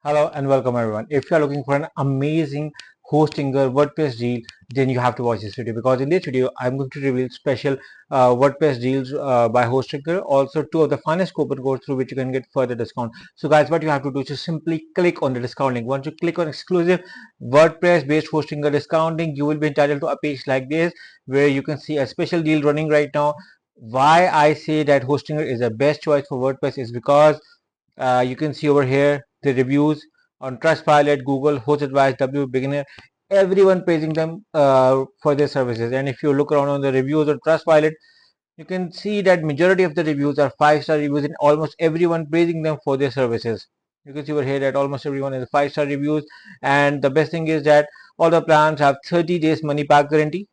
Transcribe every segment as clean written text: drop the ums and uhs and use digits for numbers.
Hello and welcome everyone. If you are looking for an amazing hosting or WordPress deal, then you have to watch this video, because in this video I'm going to reveal special WordPress deals by Hostinger, also two of the finest coupon codes through which you can get further discount. So guys, what you have to do is just simply click on the discount link. Once you click on exclusive WordPress based Hostinger discounting, you will be entitled to a page like this where you can see a special deal running right now. Why I say that Hostinger is the best choice for WordPress is because you can see over here the reviews on Trustpilot, Google, HostAdvice, W Beginner, everyone praising them for their services. And if you look around on the reviews on Trustpilot, you can see that majority of the reviews are 5-star reviews, and almost everyone praising them for their services. You can see over here that almost everyone is 5-star reviews, and the best thing is that all the plans have 30 days money back guarantee,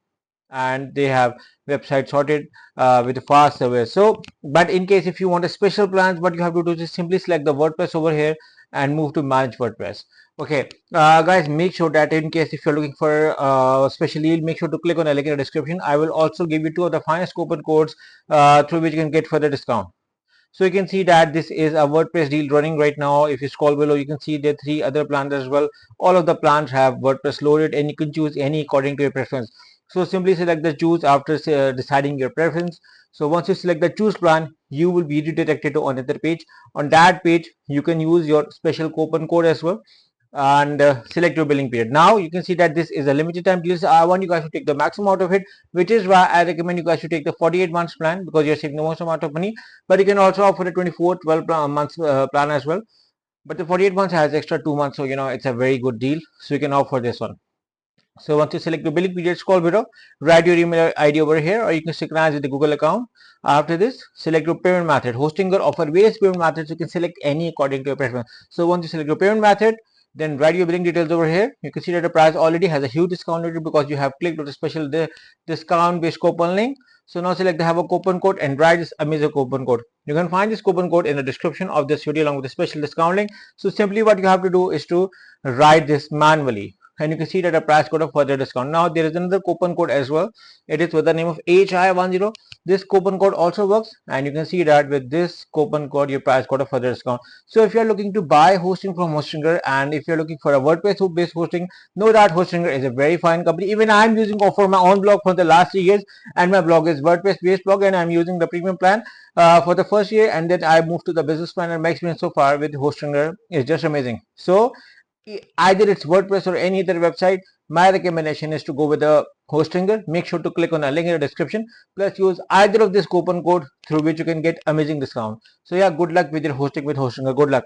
and they have website sorted with a fast service. So but in case if you want a special plans, what you have to do is simply select the WordPress over here and move to manage WordPress. Okay, guys, make sure that in case if you're looking for special deal, make sure to click on the link in the description. I will also give you two of the finest coupon codes through which you can get further discount. So you can see that this is a WordPress deal running right now. If you scroll below, you can see there are 3 other plans as well. All of the plans have WordPress loaded, and you can choose any according to your preference. So simply select the choose after deciding your preference. So once you select the choose plan, you will be redirected to another page. On that page, you can use your special coupon code as well, and select your billing period. Now you can see that this is a limited time deal, so I want you guys to take the maximum out of it, which is why I recommend you guys to take the 48 months plan, because you're saving the most amount of money. But you can also opt for the 24 12 months plan as well, but the 48 months has extra 2 months, so it's a very good deal, so you can opt for this one. So once you select your billing period, scroll below, write your email ID over here, or you can synchronize with the Google account. After this, select your payment method. Hostinger offer various payment methods. You can select any according to your preference. So once you select your payment method, then write your billing details over here. You can see that the price already has a huge discount rated because you have clicked on the special discount based coupon link. So now select the have a coupon code and write this amazing coupon code. You can find this coupon code in the description of this video along with the special discount link. So simply what you have to do is to write this manually, and you can see that a price code of further discount. Now there is another coupon code as well. It is with the name of HI10. This coupon code also works, and you can see that with this coupon code your price code of further discount. So if you are looking to buy hosting from Hostinger, and if you are looking for a WordPress based hosting, know that Hostinger is a very fine company. Even I am using for my own blog for the last 3 years, and my blog is WordPress based blog, and I am using the premium plan for the first year, and then I moved to the business plan, and my experience so far with Hostinger is just amazing. So either it's WordPress or any other website, my recommendation is to go with the Hostinger. Make sure to click on a link in the description, plus use either of this coupon code through which you can get amazing discount. So yeah, good luck with your hosting with Hostinger. Good luck.